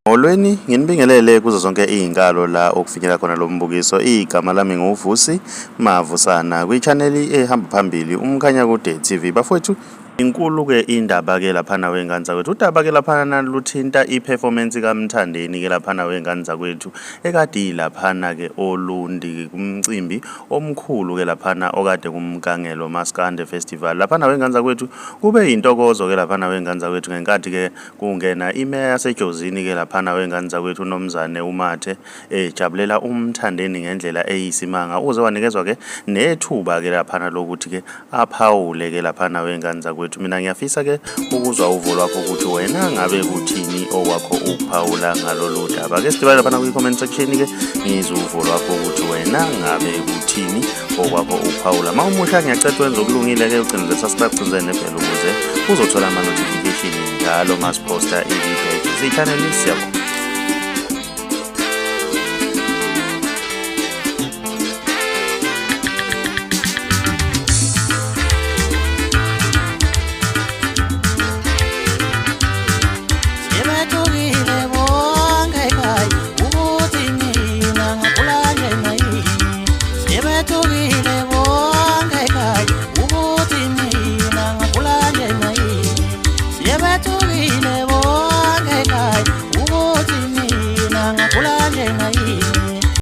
Molweni, nginibingelele kuzo zonke izinkalo la okufikela khona lo mbukiso. Igama lami nguVusi Mavusana kwi-channel ehamba phambili umkhanya kude TV. Bafowethu, inkulu ke indaba ke lapha na wengane zakwethu. Udaba ke lapha na luthinta iperformance kaMthandeni ke lapha na wengane zakwethu. Ekade lapha na ke Olundi kumcimbi omkhulu ke lapha na okade kumkangelo maskandi festival. Lapha na wengane zakwethu kube intokozo ke lapha na wengane zakwethu ngenkathi ke kungena imeya yasejozini ke lapha na wengane zakwethu uNomzane uMathe ejabulela uMthandeni ngendlela eyisimanga. Uze wanikezwa ke nethuba ke lapha na lokuthi ke aphawule ke lapha na wengane zakwethu. Mina ngiyafisa ke ukuzwa uvo lwakho ukuthi wena ngabe kuthini okwakho ukuphawula ngalolu daba. Ke sidibane lapha kwi-comment section ke ngizwe uvo lwakho ukuthi wena ngabe kuthini okwakho ukuphawula. Mawumuhla ngiyacela wenza okulungile ke ugcine subscribe nebhell ukuze uzothola ama-notification njalo masiposta i-video. Channel siyabonga.